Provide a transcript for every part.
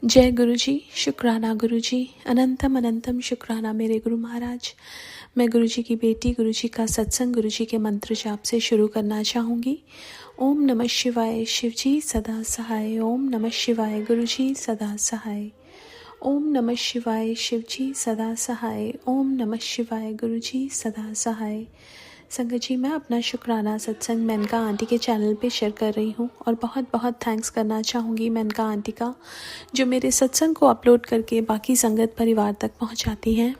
जय गुरु जी, शुक्राना गुरु जी, अनंतम अनंतम शुक्राना मेरे गुरु महाराज। मैं गुरु जी की बेटी, गुरु जी का सत्संग, गुरु जी के मंत्र जाप से शुरू करना चाहूँगी। ओम नमः शिवाय, शिव जी सदा सहाय। ओम नमः शिवाय, गुरु जी सदा सहाय। ओम नमः शिवाय, शिव जी सदा सहाय। ओम नमः शिवाय, गुरु जी सदा सहाय। संगत जी, मैं अपना शुक्राना सत्संग मेनका आंटी के चैनल पे शेयर कर रही हूँ और बहुत बहुत थैंक्स करना चाहूँगी मेनका आंटी का, जो मेरे सत्संग को अपलोड करके बाकी संगत परिवार तक पहुँचाती हैं।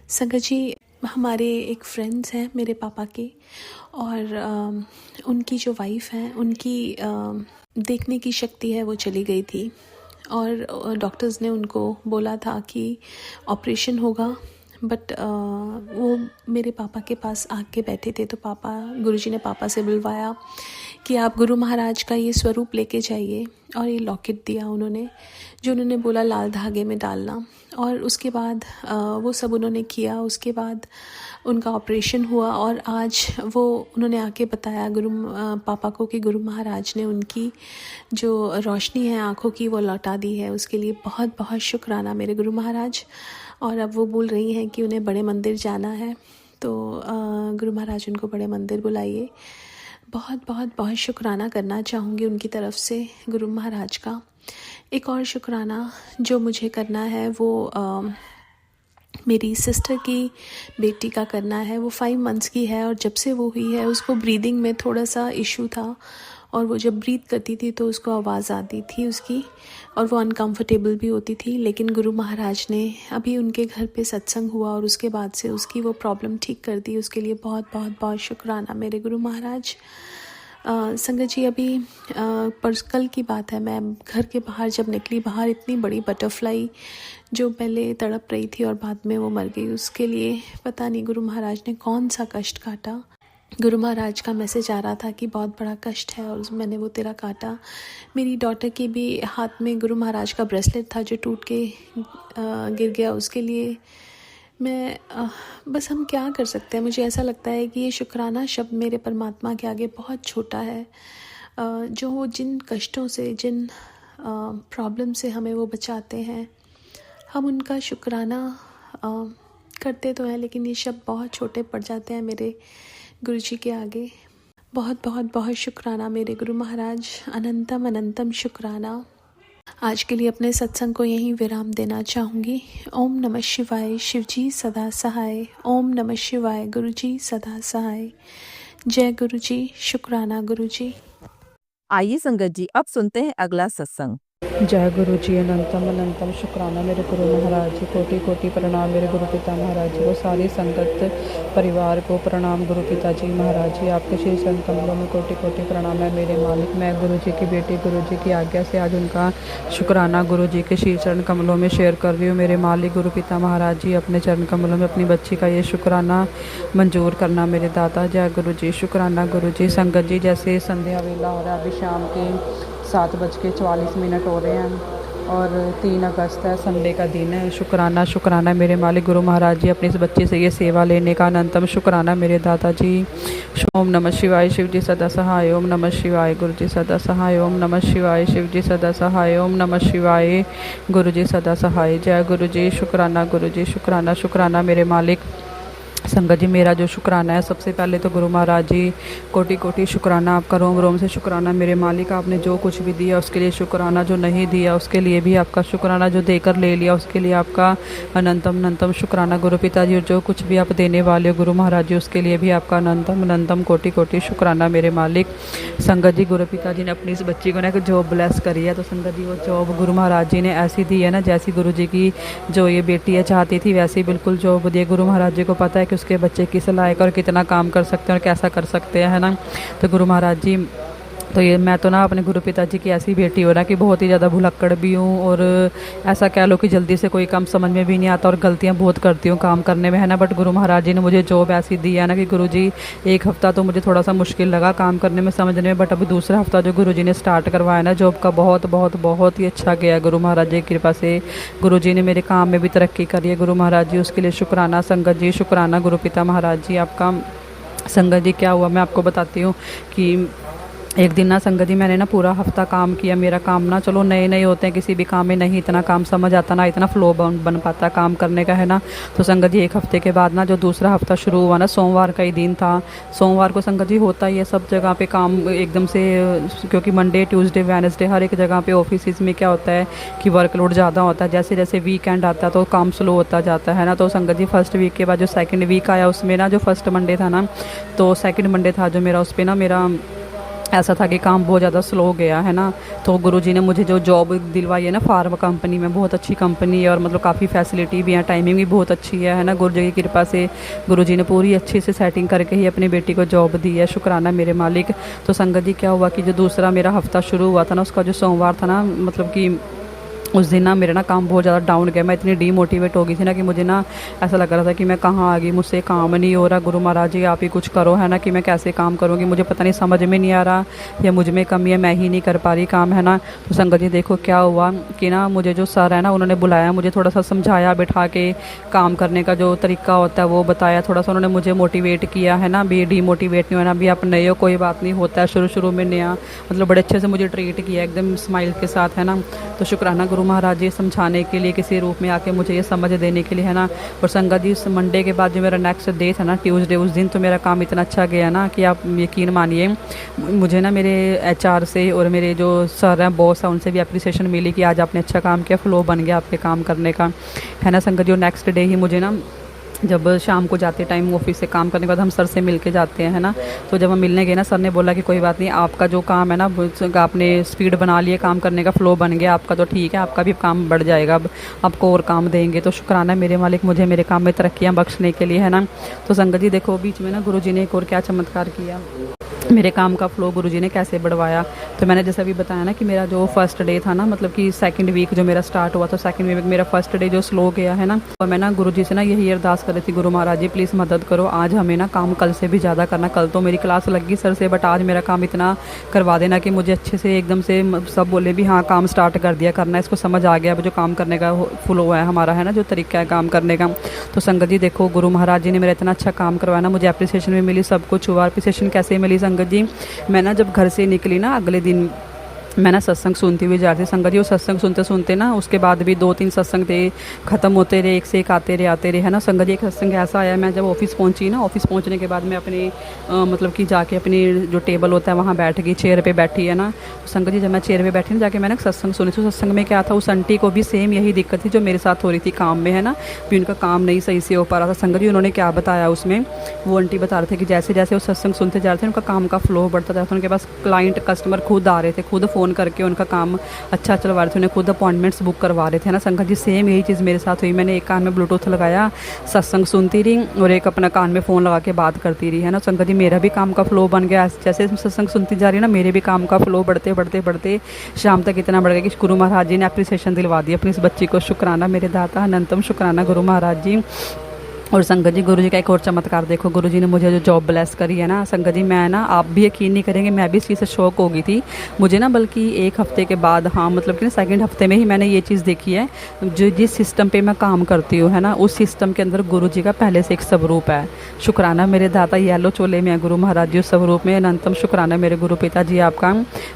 संगत जी, हमारे एक फ्रेंड्स हैं मेरे पापा के, और उनकी जो वाइफ हैं उनकी देखने की शक्ति है वो चली गई थी, और डॉक्टर्स ने उनको बोला था कि ऑपरेशन होगा। बट वो मेरे पापा के पास आके बैठे थे, तो गुरुजी ने पापा से बुलवाया कि आप गुरु महाराज का ये स्वरूप लेके जाइए, और ये लॉकेट दिया उन्होंने, जो उन्होंने बोला लाल धागे में डालना। और उसके बाद वो सब उन्होंने किया। उसके बाद उनका ऑपरेशन हुआ, और आज वो उन्होंने आके बताया पापा को कि गुरु महाराज ने उनकी जो रोशनी है आँखों की वो लौटा दी है। उसके लिए बहुत बहुत शुक्राना मेरे गुरु महाराज। और अब वो बोल रही हैं कि उन्हें बड़े मंदिर जाना है, तो गुरु महाराज उनको बड़े मंदिर बुलाइए। बहुत बहुत बहुत शुक्राना करना चाहूँगी उनकी तरफ से गुरु महाराज का। एक और शुक्राना जो मुझे करना है वो मेरी सिस्टर की बेटी का करना है। वो 5 मंथ्स की है, और जब से वो हुई है उसको ब्रीदिंग में थोड़ा सा इशू था, और वो जब ब्रीथ करती थी तो उसको आवाज़ आती थी उसकी, और वो अनकंफर्टेबल भी होती थी। लेकिन गुरु महाराज ने अभी उनके घर पे सत्संग हुआ और उसके बाद से उसकी वो प्रॉब्लम ठीक कर दी। उसके लिए बहुत बहुत बहुत शुक्राना मेरे गुरु महाराज। संगत जी, अभी कल की बात है, मैं घर के बाहर जब निकली, बाहर इतनी बड़ी बटरफ्लाई जो पहले तड़प रही थी और बाद में वो मर गई, उसके लिए पता नहीं गुरु महाराज ने कौन सा कष्ट काटा। गुरु महाराज का मैसेज आ रहा था कि बहुत बड़ा कष्ट है और मैंने वो तेरा काटा। मेरी डॉटर के भी हाथ में गुरु महाराज का ब्रेसलेट था जो टूट के गिर गया। उसके लिए मैं बस हम क्या कर सकते हैं। मुझे ऐसा लगता है कि ये शुक्राना शब्द मेरे परमात्मा के आगे बहुत छोटा है। जो जिन कष्टों से, जिन प्रॉब्लम से हमें वो बचाते हैं, हम उनका शुक्राना करते तो हैं, लेकिन ये शब्द बहुत छोटे पड़ जाते हैं मेरे गुरु जी के आगे। बहुत बहुत बहुत शुक्राना मेरे गुरु महाराज, अनंतम अनंतम शुक्राना। आज के लिए अपने सत्संग को यहीं विराम देना चाहूँगी। ओम नमः शिवाय, शिव जी सदा सहाय। ओम नमः शिवाय, गुरु जी सदा सहाय। जय गुरु जी, शुक्राना गुरु जी। आइए संगत जी, अब सुनते हैं अगला सत्संग। जय गुरु जी, अनंतम अनंतम शुक्राना मेरे गुरु महाराज जी। कोटि कोटि प्रणाम मेरे गुरु पिता महाराज जी को, सारी संगत परिवार को प्रणाम गुरु पिता जी महाराज जी। आपके श्री चरण कमलों में कोटि कोटि प्रणाम है मेरे मालिक। मैं गुरु जी की बेटी, गुरु जी की आज्ञा से आज उनका शुक्राना गुरु जी के श्री चरण कमलों में शेयर कर रही हूँ। मेरे मालिक गुरु पिता महाराज जी, अपने चरण कमलों में अपनी बच्ची का ये शुक्राना मंजूर करना मेरे दाता। जय गुरु जी, शुक्राना गुरु जी। संगत जी, जैसे संध्या वेला हो रहा है, अभी शाम के 7:44 हो रहे हैं, और 3 अगस्त है, संडे का दिन है। शुक्राना शुक्राना मेरे मालिक गुरु महाराज जी, अपने इस बच्चे से ये सेवा लेने का अनंतम शुक्राना मेरे दाता जी। ओम नमः शिवाय, शिव जी सदा सहाय। ओम नमः शिवाय, गुरु जी सदा सहाय। ओम नमः शिवाय, शिव जी सदा सहाय। ओम नमः शिवाय, गुरु जी सदा सहाय। जय गुरु जी, शुक्राना गुरु जी, शुक्राना शुक्राना मेरे मालिक। संगत जी, मेरा जो शुक्राना है, सबसे पहले तो गुरु महाराज जी कोटि कोटि शुक्राना आपका, रोम रोम से शुक्राना मेरे मालिक। आपने जो कुछ भी दिया उसके लिए शुक्राना, जो नहीं दिया उसके लिए भी आपका शुक्राना, जो देकर ले लिया उसके लिए आपका अनंतम अनंतम शुक्राना गुरु पिता जी। और जो कुछ भी आप देने वाले हो गुरु महाराज जी, उसके लिए भी आपका अनंतम अनंतम कोटि कोटि शुक्राना मेरे मालिक। संगत जी, गुरु पिता जी ने अपनी इस बच्ची को ना एक जॉब ब्लेस करी है, तो संगत जी वो जॉब गुरु महाराज जी ने ऐसी दी है ना, जैसी गुरु जी की जो ये बेटी है चाहती थी, वैसी बिल्कुल जॉब दी। गुरु महाराज जी को पता है कि उसके बच्चे किस लायक और कितना काम कर सकते हैं और कैसा कर सकते हैं, है ना। तो गुरु महाराज जी, तो ये मैं तो ना अपने गुरु पिताजी की ऐसी बेटी हो रहा कि बहुत ही ज़्यादा भुलक्कड़ भी हूँ, और ऐसा कह लो कि जल्दी से कोई काम समझ में भी नहीं आता और गलतियाँ बहुत करती हूँ काम करने में, है ना। बट गुरु महाराज जी ने मुझे जॉब ऐसी दी है ना कि गुरु जी, 1 हफ्ता तो मुझे थोड़ा सा मुश्किल लगा काम करने में, समझने में, बट अभी दूसरा हफ्ता जो गुरु जी ने स्टार्ट करवाया ना जॉब का, बहुत बहुत बहुत ही अच्छा गया गुरु महाराज जी की कृपा से। गुरु जी ने मेरे काम में भी तरक्की करी है गुरु महाराज जी, उसके लिए शुक्राना। संगत जी, शुक्राना गुरु पिता महाराज जी आपका। संगत जी, क्या हुआ मैं आपको बताती हूँ कि एक दिन ना संगत जी मैंने ना पूरा हफ्ता काम किया। मेरा काम ना, चलो नए नए होते हैं, किसी भी काम में नहीं इतना काम समझ आता, ना इतना फ्लो बन पाता काम करने का, है ना। तो संगत जी एक हफ्ते के बाद ना जो दूसरा हफ्ता शुरू हुआ ना, सोमवार का ही दिन था। सोमवार को संगत जी होता ही है सब जगह पे काम एकदम से, क्योंकि मंडे ट्यूसडे वेडनेसडे हर एक जगह पे ऑफिस में क्या होता है कि वर्कलोड ज़्यादा होता है। जैसे जैसे वीकेंड आता है तो काम स्लो होता जाता है ना। तो संगत जी फर्स्ट वीक के बाद जो सेकंड वीक आया उसमें ना, जो फर्स्ट मंडे था ना, तो सेकंड मंडे था जो मेरा, उस पर ना मेरा ऐसा था कि काम बहुत ज़्यादा स्लो गया, है ना। तो गुरुजी ने मुझे जो जॉब दिलवाई है ना फार्मा कंपनी में, बहुत अच्छी कंपनी है और मतलब काफ़ी फैसिलिटी भी है, टाइमिंग भी बहुत अच्छी है ना। गुरुजी की कृपा से गुरुजी ने पूरी अच्छी से सेटिंग करके ही अपनी बेटी को जॉब दी है, शुक्राना मेरे मालिक। तो संगत जी क्या हुआ कि जो दूसरा मेरा हफ्ता शुरू हुआ था ना, उसका जो सोमवार था ना, मतलब कि उस दिन ना मेरा ना काम बहुत ज़्यादा डाउन गया। मैं इतनी डीमोटिवेट हो गई थी ना कि मुझे ना ऐसा लग रहा था कि मैं कहाँ आ गई, मुझसे काम नहीं हो रहा, गुरु महाराज जी आप ही कुछ करो, है ना, कि मैं कैसे काम करूँगी, मुझे पता नहीं समझ में नहीं आ रहा या मुझ में कमी है, मैं ही नहीं कर पा रही काम, है ना। तो संगत जी देखो क्या हुआ कि ना मुझे जो सर है ना उन्होंने बुलाया, मुझे थोड़ा सा समझाया, बिठा के काम करने का जो तरीका होता है वो बताया, थोड़ा सा उन्होंने मुझे मोटिवेट किया, है ना। भी डीमोटिवेट नहीं होना, भी आप नए हो कोई बात नहीं, होता है शुरू शुरू में नया, मतलब बड़े अच्छे से मुझे ट्रीट किया एकदम स्माइल के साथ, है ना। तो शुक्राना गुरु महाराज जी समझाने के लिए, किसी रूप में आके मुझे ये समझ देने के लिए, है ना। और संगत जी उस मंडे के बाद जो मेरा नेक्स्ट डे था ना, ट्यूसडे, उस दिन तो मेरा काम इतना अच्छा गया ना कि आप यकीन मानिए, मुझे ना मेरे एचआर से और मेरे जो सर हैं बॉस हैं उनसे भी अप्रिसिएशन मिली कि आज आपने अच्छा काम किया, फ्लो बन गया आपके काम करने का, है ना। संगत जी नेक्स्ट डे ही मुझे ना, जब शाम को जाते टाइम ऑफिस से काम करने के बाद हम सर से मिल के जाते हैं, है ना। तो जब हम मिलने गए ना, सर ने बोला कि कोई बात नहीं, आपका जो काम है ना, आपने स्पीड बना लिया काम करने का, फ्लो बन गया आपका, तो ठीक है, आपका भी काम बढ़ जाएगा, अब आपको और काम देंगे। तो शुक्राना मेरे मालिक मुझे मेरे काम में तरक्कियाँ बख्शने के लिए, है ना। तो संगत जी देखो बीच में ना गुरुजी ने एक और क्या चमत्कार किया, मेरे काम का फ्लो गुरुजी ने कैसे बढ़वाया। तो मैंने जैसा भी बताया ना कि मेरा जो फर्स्ट डे था ना, मतलब कि सेकंड वीक जो मेरा स्टार्ट हुआ, तो सेकंड वीक मेरा फर्स्ट डे जो स्लो गया, है ना। और मैं ना गुरुजी से ना यही अरदास कर रही थी, गुरु महाराज जी प्लीज़ मदद करो, आज हमें ना काम कल से भी ज़्यादा करना। कल तो मेरी क्लास लगी सर से, बट आज मेरा काम इतना करवा देना कि मुझे अच्छे से एकदम से सब बोले भी हाँ काम स्टार्ट कर दिया करना, इसको समझ आ गया अब जो काम करने का फ्लो है हमारा, है ना, जो तरीका है काम करने का। तो संगत जी देखो गुरु महाराज जी ने मेरा इतना अच्छा काम करवाया ना, मुझे अप्रिसिएशन भी मिली, सब कुछ हुआ। अप्रिसिएशन कैसे मिली संगत जी, मैं ना जब घर से निकली ना, अगले दिन मैं ना सत्संग सुनती हुई जा रही थी संगत जी। वो सत्संग सुनते सुनते ना उसके बाद भी 2-3 सत्संग थे, ख़त्म होते रहे, एक से एक आते रहे, है ना। संगत जी एक सत्संग ऐसा आया, मैं जब ऑफिस पहुंची ना, ऑफिस पहुंचने के बाद मैं अपने मतलब कि जाके अपनी जो टेबल होता है वहाँ बैठ गई, चेयर पे बैठी, है ना। संगत जी जब मैं चेयर पे बैठी ना, जाके मैंने सत्संग सुनी। तो सत्संग में क्या था, उस आंटी को भी सेम यही दिक्कत थी जो मेरे साथ हो रही थी काम में, है ना, भी उनका काम नहीं सही से हो पा रहा था। संगत जी उन्होंने क्या बताया उसमें, वो आंटी बता रहे थे कि जैसे जैसे वो सत्संग सुनते जा रहे थे उनका काम का फ्लो बढ़ता था, उनके पास क्लाइंट कस्टमर खुद आ रहे थे, खुद फ़ोन करके उनका काम अच्छा चलवा रहे थे, उन्हें खुद अपॉइंटमेंट्स बुक करवा रहे थे ना। संगत जी सेम यही चीज़ मेरे साथ हुई, मैंने एक कान में ब्लूटूथ लगाया, सत्संग सुनती रही और एक अपना कान में फ़ोन लगा के बात करती रही, है ना। संगत जी मेरा भी काम का फ्लो बन गया, जैसे सत्संग सुनती जा रही है ना, मेरे भी काम का फ्लो बढ़ते बढ़ते बढ़ते शाम तक इतना बढ़ गया कि गुरु महाराज जी ने अप्रिसिएशन दिलवा दी अपनी इस बच्ची को। शुक्राना मेरे दाता, अनंतम शुक्राना गुरु महाराज जी। और संगत जी गुरुजी का एक और चमत्कार देखो, गुरुजी ने मुझे जो जॉब ब्लेस करी है ना संगत जी, मैं ना, आप भी यकीन नहीं करेंगे, मैं भी इस चीज़ से शौक हो गई थी। मुझे ना बल्कि एक हफ्ते के बाद, हाँ मतलब कि ना सेकंड हफ्ते में ही मैंने ये चीज़ देखी है, जो जिस सिस्टम पे मैं काम करती हूँ, है ना, उस सिस्टम के अंदर गुरुजी का पहले से एक स्वरूप है। शुक्राना मेरे दाता, येलो चोले में है गुरु महाराज जी उस स्वरूप में। अनंतम शुक्राना मेरे गुरु पिता जी आपका,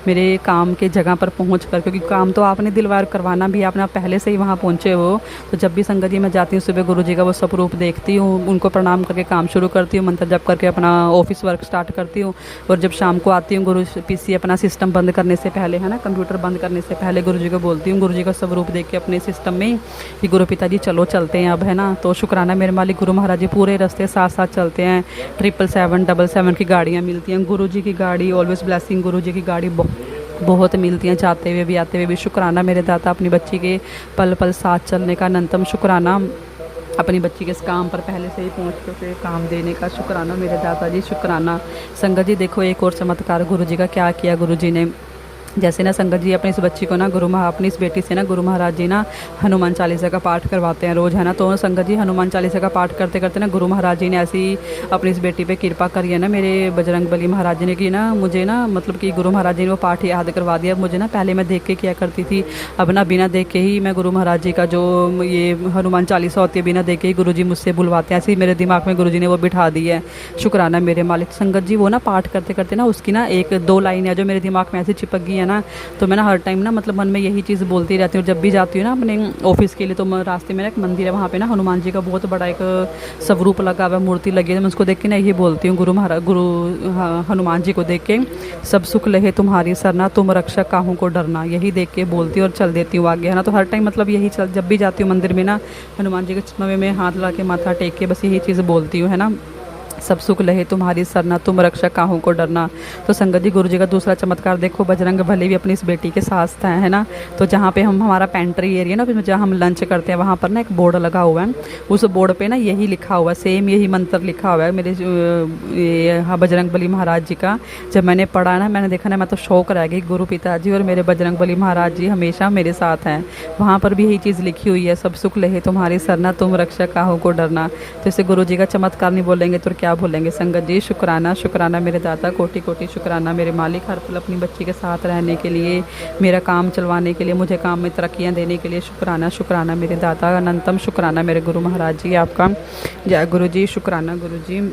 मेरे काम के जगह पर पहुँच कर, क्योंकि काम तो आपने दिलवार करवाना भी, आपने पहले से ही वहाँ पहुँचे हो। तो जब भी संगत जी मैं जाती हूँ सुबह गुरु जी का वो स्वरूप देखती हूँ, उनको प्रणाम करके काम शुरू करती हूँ, मंत्र जप करके अपना ऑफिस वर्क स्टार्ट करती हूँ। और जब शाम को आती हूँ गुरु पीसी अपना सिस्टम बंद करने से पहले, है ना, कंप्यूटर बंद करने से पहले गुरु जी को बोलती हूँ, गुरु जी का स्वरूप देख के अपने सिस्टम में कि गुरु पिताजी चलो चलते हैं अब, है ना। तो शुक्राना मेरे मालिक गुरु महाराज जी पूरे रास्ते साथ साथ चलते हैं। 777 की गाड़ियाँ मिलती हैं, गुरु जी की गाड़ी ऑलवेज ब्लेसिंग, गुरु जी की गाड़ी बहुत मिलती हैं, जाते हुए भी आते हुए भी। शुक्राना मेरे दाता अपनी बच्ची के पल पल साथ चलने का, अनंतम शुक्राना अपनी बच्ची के इस काम पर पहले से ही पहुँच के उसे काम देने का। शुक्राना मेरे दाता जी, शुक्राना। संगत जी देखो एक और चमत्कार गुरु जी का क्या किया, गुरु जी ने जैसे ना संगत जी अपनी इस बच्ची को ना अपनी इस बेटी से ना गुरु महाराज जी ना हनुमान चालीसा का पाठ करवाते हैं रोज़, है ना। तो संगत जी हनुमान चालीसा का पाठ करते करते ना गुरु महाराज जी ने ऐसी अपनी इस बेटी पे कृपा करी है ना, मेरे बजरंग बली महाराज जी ने, कि ना मुझे ना मतलब कि गुरु महाराज जी ने वो पाठ याद करवा दिया मुझे ना। पहले मैं देख के किया करती थी, अब ना बिना देख के ही मैं गुरु महाराज जी का जो ये हनुमान चालीसा होती है बिना देख के ही गुरु जी मुझसे बुलवाते हैं। ऐसे ही मेरे दिमाग में गुरु जी ने वो बिठा दी है। शुक्राना मेरे मालिक। संगत जी वो ना पाठ करते करते ना उसकी ना एक दो लाइन है जो मेरे दिमाग में ऐसे चिपक गई है ना, तो मैं ना हर टाइम ना मतलब मन में यही चीज़ बोलती रहती हूँ। जब भी जाती हूँ ना अपने ऑफिस के लिए, तो रास्ते में ना एक मंदिर है, वहाँ पे ना हनुमान जी का बहुत बड़ा एक स्वरूप लगा हुआ, मूर्ति लगी है। मैं उसको देख के ना यही बोलती हूँ, गुरु हनुमान जी को देख के, सब सुख लहे तुम्हारी सरना, तुम रक्षक काहू को डरना, यही देख के बोलती हूँ और चल देती हूँ आगे, है ना। तो हर टाइम मतलब यही जब भी जाती हूँ मंदिर में ना हनुमान जी के चश्मे में हाथ ला के माथा टेक के बस यही चीज़ बोलती हूँ, है ना। सब सुख लहे तुम्हारी सरना, तुम रक्षक काहू को डरना। तो संगत जी गुरु जी का दूसरा चमत्कार देखो, बजरंग भले भी अपनी इस बेटी के साथ है ना। तो जहाँ पे हमारा पेंट्री एरिया ना, फिर जहाँ हम लंच करते हैं वहाँ पर ना एक बोर्ड लगा हुआ है, उस बोर्ड पे ना यही लिखा हुआ है, सेम यही मंत्र लिखा हुआ है मेरे बजरंग बली महाराज जी का। जब मैंने पढ़ा ना, मैंने देखा ना, मैं तो शौक रह गई। गुरु पिताजी और मेरे बजरंग बली महाराज जी हमेशा मेरे साथ हैं। वहाँ पर भी यही चीज़ लिखी हुई है, सब सुख लहे तुम्हारी सरना, तुम रक्षक काहू को डरना। तो इसे गुरु जी का चमत्कार नहीं बोलेंगे तो क्या बोलेंगे। संगत जी शुक्राना, शुक्राना मेरे दाता, कोटि कोटि शुक्राना मेरे मालिक, हर पल अपनी बच्ची के साथ रहने के लिए, मेरा काम चलवाने के लिए, मुझे काम में तरक्कियां देने के लिए शुक्राना, शुक्राना मेरे दाता, अनंतम शुक्राना मेरे गुरु महाराज जी आपका। जय गुरु जी, शुक्राना गुरु जी।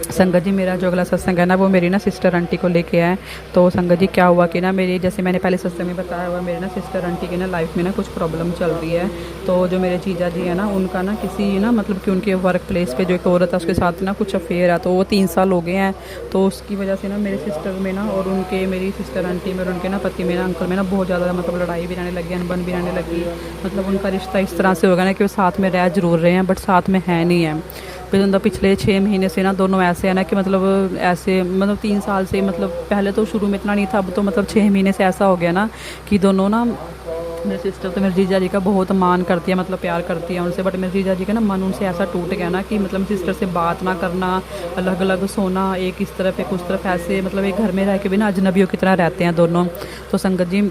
संगत जी मेरा जो अगला सत्संग है ना, वो मेरी ना सिस्टर आंटी को लेके आए। तो संगत जी क्या हुआ कि ना मेरी, जैसे मैंने पहले सत्संग में बताया हुआ, मेरे ना सिस्टर आंटी की ना लाइफ में ना कुछ प्रॉब्लम चल रही है। तो जो मेरे जीजा जी है ना, उनका ना किसी ना मतलब कि उनके वर्क प्लेस पे जो एक औरत है उसके साथ ना कुछ अफेयर है। तो वो 3 साल हो गए हैं। तो उसकी वजह से ना मेरे सिस्टर में ना और उनके, मेरी सिस्टर आंटी में और उनके ना पति में ना, अंकल में ना बहुत ज़्यादा मतलब लड़ाई भी रहने लगी, अनबन भी रहने लगी। मतलब उनका रिश्ता इस तरह से हो गया ना कि वो साथ में रह जरूर रहे हैं बट साथ में है नहीं है। फिर पिछले 6 महीने से ना दोनों ऐसे है ना कि मतलब ऐसे मतलब 3 साल से, मतलब पहले तो शुरू में इतना नहीं था, अब तो मतलब 6 महीने से ऐसा हो गया ना कि दोनों ना, मेरी सिस्टर तो मेरे जीजा जी का बहुत मान करती है, मतलब प्यार करती है उनसे, बट मेरे जीजा जी का ना मन उनसे ऐसा टूट गया ना कि मतलब सिस्टर से बात ना करना, अलग अलग सोना, एक इस तरफ एक उस तरफ, ऐसे मतलब एक घर में रह के भी ना अजनबियों की तरह रहते हैं दोनों। तो संगत जी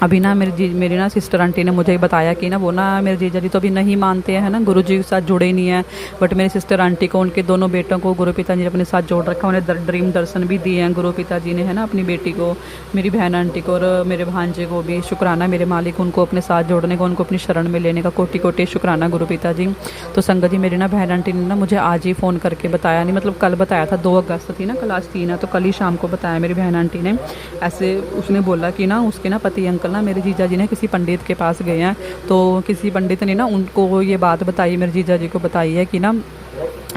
अभी ना मेरी ना सिस्टर आंटी ने मुझे बताया कि ना वो ना मेरे जीजा जी तो अभी नहीं मानते हैं ना, गुरु जी के साथ जुड़े नहीं हैं, बट मेरी सिस्टर आंटी को, उनके दोनों बेटों को गुरु पिताजी ने अपने साथ जोड़ रखा, उन्हें ड्रीम दर्शन भी दिए हैं गुरु पिताजी ने, है ना। अपनी बेटी को, मेरी बहन आंटी को और मेरे भांजे को भी शुक्राना मेरे मालिक, उनको अपने साथ जोड़ने का, उनको अपनी शरण में लेने का कोटि कोटि शुक्राना गुरु पिताजी। तो संगत जी मेरी ना बहन आंटी ने ना मुझे आज ही फ़ोन करके बताया, नहीं मतलब कल बताया था, 2 अगस्त थी ना, कल आज 3 है, तो कल ही शाम को बताया मेरी बहन आंटी ने। ऐसे उसने बोला कि ना उसके ना पति अंकल ना मेरे जीजा जी ने किसी पंडित के पास गए हैं, तो किसी पंडित ने ना उनको ये बात बताई, मेरे जीजा जी को बताई है कि ना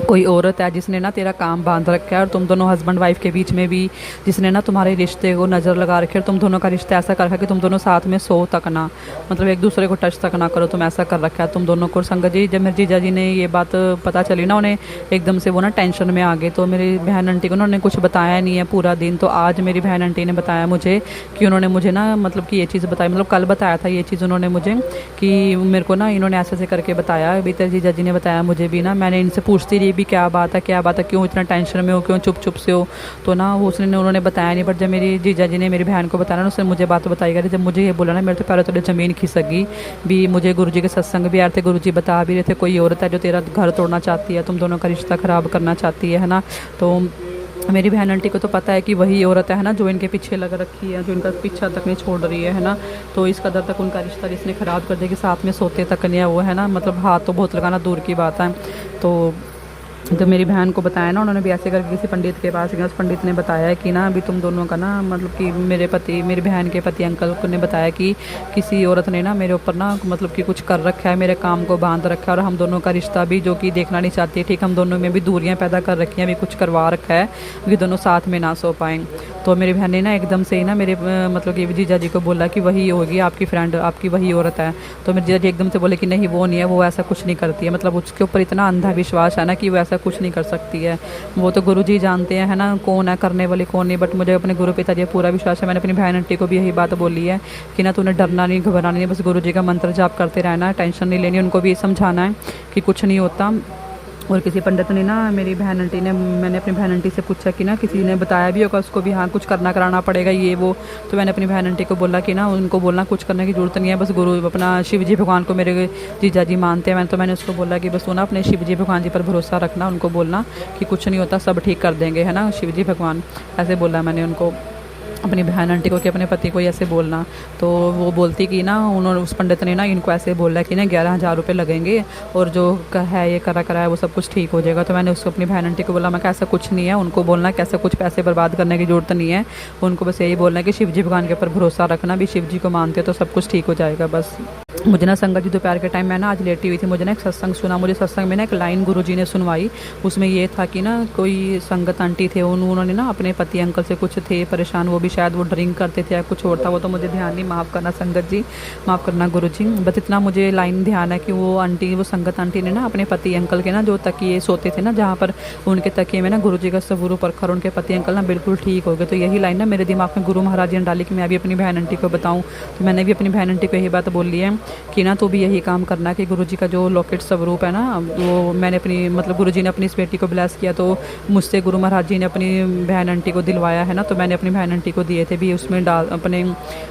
कोई औरत है जिसने ना तेरा काम बांध रखा है, और तुम दोनों हस्बैंड वाइफ के बीच में भी जिसने ना तुम्हारे रिश्ते को नज़र लगा रखी है, और तुम दोनों का रिश्ता ऐसा कर रखा है कि तुम दोनों साथ में सो तक ना, मतलब एक दूसरे को टच तक ना करो, तुम ऐसा कर रखा है तुम दोनों को। संगत जी जब मेरे जीजा जी ने ये बात पता चली ना, उन्हें एकदम से वो ना टेंशन में आ गए। तो मेरी बहन आंटी को ना उन्होंने कुछ बताया नहीं है पूरा दिन। तो आज मेरी बहन आंटी ने बताया मुझे कि उन्होंने मुझे ना मतलब कि ये चीज़ बताई, मतलब कल बताया था ये चीज़ उन्होंने मुझे, कि मेरे को ना इन्होंने ऐसे ऐसे करके बताया, अभी तेरे जीजा जी ने बताया मुझे भी ना। मैंने इनसे पूछती रही भी क्या बात है, क्यों इतना टेंशन में हो, क्यों चुप चुप से हो। तो ना उन्होंने बताया नहीं, बट जब मेरी जीजा जी ने मेरी बहन को बताया ना, उसने मुझे बात बताई गई। जब मुझे ये बोला ना, मेरे तो पहले थोड़ी ज़मीन खिसक गई भी। मुझे गुरुजी के सत्संग भी आ रहे थे, गुरुजी बता भी रहे थे कोई औरत है जो तेरा घर तोड़ना चाहती है, तुम दोनों का रिश्ता ख़राब करना चाहती है ना। तो मेरी बहन आंटी को तो पता है कि वही औरत है ना जो इनके पीछे लग रखी है, जो इनका पीछा तक नहीं छोड़ रही है ना। तो इस कदर तक उनका रिश्ता जिसने ख़राब कर दिया कि साथ में सोते तक नहीं है वो, है ना। मतलब हाथ तो बहुत लगाना दूर की बात है। तो मेरी बहन को बताया ना, उन्होंने भी ऐसे करके किसी पंडित के पास गया, उस पंडित ने बताया कि ना अभी तुम दोनों का ना मतलब कि मेरी बहन के पति अंकल ने बताया कि किसी औरत ने ना मेरे ऊपर ना मतलब कि कुछ कर रखा है, मेरे काम को बांध रखा है, और हम दोनों का रिश्ता भी जो कि देखना नहीं चाहती है, ठीक, हम दोनों में भी दूरियां पैदा कर रखी हैं, अभी कुछ करवा रखा है कि दोनों साथ में ना सो पाएँ। तो मेरी बहन ने ना एकदम से ही ना मेरे मतलब कि जीजा जी को बोला कि वही होगी आपकी फ्रेंड, आपकी वही औरत है। तो मेरे जीजा जी एकदम से बोले कि नहीं वो नहीं है, वो ऐसा कुछ नहीं करती है। मतलब उसके ऊपर इतना अंधा विश्वास है ना कि वो ऐसा कुछ नहीं कर सकती है। वो तो गुरु जी जानते हैं, है ना, कौन है करने वाली कौन नहीं। बट मुझे अपने गुरु पिताजी पूरा विश्वास है। मैंने अपनी बहन आंटी को भी यही बात बोली है कि ना तूने डरना नहीं, घबराना नहीं, बस गुरु जी का मंत्र जाप करते रहना है, टेंशन नहीं लेनी। उनको भी समझाना है कि कुछ नहीं होता, और किसी पंडित ने ना मेरी बहन आंटी ने, मैंने अपनी बहन आंटी से पूछा कि ना किसी ने बताया भी होगा उसको भी, हाँ कुछ करना कराना पड़ेगा ये वो। तो मैंने अपनी बहन आंटी को बोला कि ना उनको बोलना कुछ करने की ज़रूरत नहीं है, बस गुरु अपना शिव जी भगवान को मेरे जीजा जी मानते हैं। तो मैंने उसको बोला कि बस वो ना अपने शिव जी भगवान जी पर भरोसा रखना, उनको बोलना कि कुछ नहीं होता, सब ठीक कर देंगे, है ना शिव जी भगवान। ऐसे बोला मैंने उनको, अपनी बहन आंटी को, कि अपने पति को ऐसे बोलना। तो वो बोलती कि ना उन्होंने, उस पंडित ने ना इनको ऐसे बोला कि ना 11,000 रुपये लगेंगे और जो है ये करा है वो सब कुछ ठीक हो जाएगा। तो मैंने उसको अपनी बहन आंटी को बोला, मैं ऐसा कुछ नहीं है, उनको बोलना कि ऐसा कुछ पैसे बर्बाद करने की ज़रूरत नहीं है, उनको बस यही बोलना है कि शिव जी भगवान के ऊपर भरोसा रखना, भी शिव जी को मानते हो तो सब कुछ ठीक हो जाएगा बस। मुझे ना संगत जी दोपहर के टाइम मैं ना आज लेटी हुई थी, मुझे ना एक सत्संग सुना। मुझे सत्संग में ना एक लाइन गुरु जी ने सुनवाई। उसमें ये था कि ना कोई संगत आंटी थे, उन्होंने ना अपने पति अंकल से कुछ थे परेशान, वो भी शायद वो ड्रिंक करते थे या कुछ और था, वो तो मुझे ध्यान नहीं, माफ़ करना संगत जी, माफ़ करना गुरु जी। बस इतना मुझे लाइन ध्यान है कि वो आंटी, वो संगत आंटी ने ना अपने पति अंकल के ना जो तकिए सोते थे ना, जहाँ पर उनके तकिए में ना गुरु जी का स्वरूप रखा, और उनके पति अंकल ना बिल्कुल ठीक हो गए। तो यही लाइन ना मेरे दिमाग में गुरु महाराज जी ने डाली कि मैं भी अपनी बहन आंटी को बताऊँ। तो मैंने भी अपनी बहन आंटी को यही बात बोली है कि ना तो भी यही काम करना कि गुरुजी का जो लॉकेट स्वरूप है ना, वो मैंने अपनी, मतलब गुरुजी ने अपनी इस बेटी को ब्लेस किया, तो मुझसे गुरु महाराज जी ने अपनी बहन आंटी को दिलवाया है ना, तो मैंने अपनी बहन आंटी को दिए थे भी, उसमें डाल अपने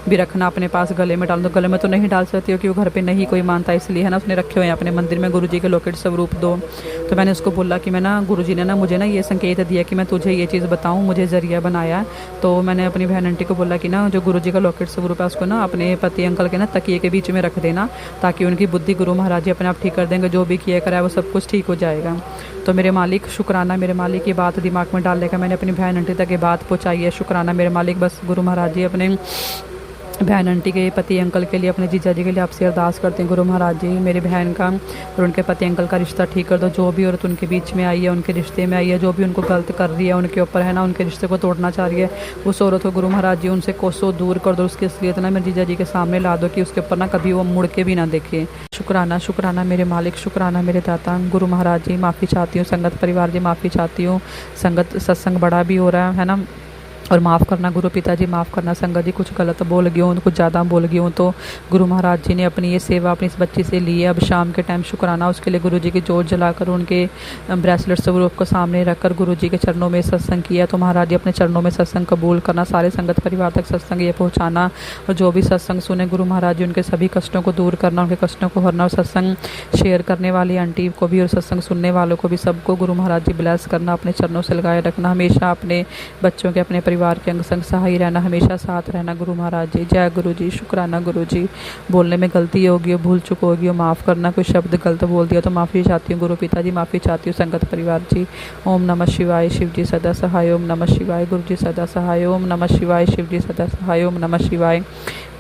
भी रखना अपने पास, गले में डाल दो। गले में तो नहीं डाल सकती हो कि वो घर पे नहीं कोई मानता, इसलिए है ना उसने रखे हुए हैं अपने मंदिर में, गुरुजी के लॉकेट स्वरूप दो। तो मैंने उसको बोला कि मैं ना, गुरुजी ने ना मुझे ना ये संकेत दिया कि मैं तुझे ये चीज़ बताऊँ, मुझे जरिया बनाया। तो मैंने अपनी बहन आंटी को बोला कि ना जो गुरुजी का लॉकेट स्वरूप है उसको ना अपने पति अंकल के ना तकिए के बीच में रख देना, ताकि उनकी बुद्धि गुरु महाराज जी अपने आप ठीक कर देंगे, जो भी किया कराया वो सब कुछ ठीक हो जाएगा। तो मेरे मालिक, शुक्राना मेरे मालिक, ये बात दिमाग में डालने का मैंने अपनी बहन आंटी तक ये बात पहुँचाई है। शुक्राना मेरे मालिक। बस गुरु महाराज जी अपने बहन आंटी के पति अंकल के लिए, अपने जीजा जी के लिए आपसे अरदास करते हैं गुरु महाराज जी, मेरी बहन का और उनके पति अंकल का रिश्ता ठीक कर दो। जो भी औरत उनके बीच में आई है, उनके रिश्ते में आई है, जो भी उनको गलत कर रही है उनके ऊपर, है ना, उनके रिश्ते को तोड़ना चाह रही है, उस औरत को गुरु महाराज जी उनसे कोसों दूर कर दो। उसकी असलियत ना मेरे जीजा जी के सामने ला दो कि उसके ऊपर ना कभी वो मुड़ के भी ना देखे। शुक्राना, शुक्राना मेरे मालिक, शुक्राना मेरे दाता। गुरु महाराज जी माफ़ी चाहती हूँ, संगत परिवार जी माफ़ी चाहती हूँ। संगत सत्संग बड़ा भी हो रहा है ना, और माफ़ करना गुरु पिताजी, माफ़ करना संगत जी, कुछ गलत बोल गई हूँ, कुछ ज़्यादा बोल गई हूँ तो गुरु महाराज जी ने अपनी ये सेवा अपनी इस बच्ची से ली है। अब शाम के टाइम शुक्राना उसके लिए गुरु जी की जोत जलाकर, उनके ब्रेसलेट स्वरूप को सामने रखकर गुरु जी के चरणों में सत्संग किया। तो महाराज जी अपने चरणों में सत्संग कबूल करना, सारे संगत परिवार तक सत्संग ये पहुँचाना, और जो भी सत्संग सुने गुरु महाराज जी उनके सभी कष्टों को दूर करना, उनके कष्टों को हरना, और सत्संग शेयर करने वाली आंटी को भी और सत्संग सुनने वालों को भी सबको गुरु महाराज जी ब्लेस करना, अपने चरणों से लगाए रखना, हमेशा अपने बच्चों के, अपने परिवार के अंग संग सहाय रहना, हमेशा साथ रहना गुरु महाराज जी। जय गुरु जी। शुक्राना गुरु जी। बोलने में गलती होगी, भूल चुक होगी, माफ़ करना, कोई शब्द गलत बोल दिया तो माफ़ी चाहती हूँ गुरु पिताजी, माफ़ी चाहती हूँ संगत परिवार जी। ओम नमः शिवाय, शिव जी सदा सहाय। ओम नमः शिवाय, गुरु जी सदा सहाय। ओम नमः शिवाय, शिव जी सदा सहाय। ओम नमः शिवाय,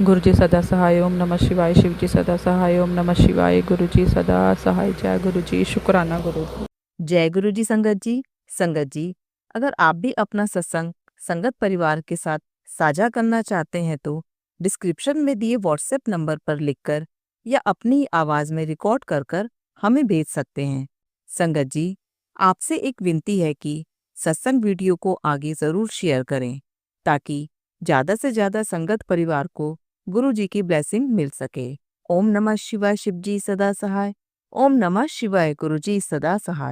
गुरु जी सदा सहाय। ओम नमः शिवाय, शिव जी सदा सहाय। ओम नमः शिवाय, गुरु जी सदा सहाय। जय गुरु जी। शुक्राना गुरु जी। जय गुरु जी संगत जी। संगत जी, अगर आप भी अपना सत्संग संगत परिवार के साथ साझा करना चाहते हैं तो डिस्क्रिप्शन में दिए व्हाट्सएप नंबर पर लिखकर या अपनी आवाज में रिकॉर्ड कर हमें भेज सकते हैं। संगत जी, आपसे एक विनती है कि सत्संग वीडियो को आगे जरूर शेयर करें ताकि ज्यादा से ज्यादा संगत परिवार को गुरु जी की ब्लेसिंग मिल सके। ओम नमः शिवाय, शिव जी सदा सहाय। ओम नमः शिवाय, गुरु जी सदा सहाय।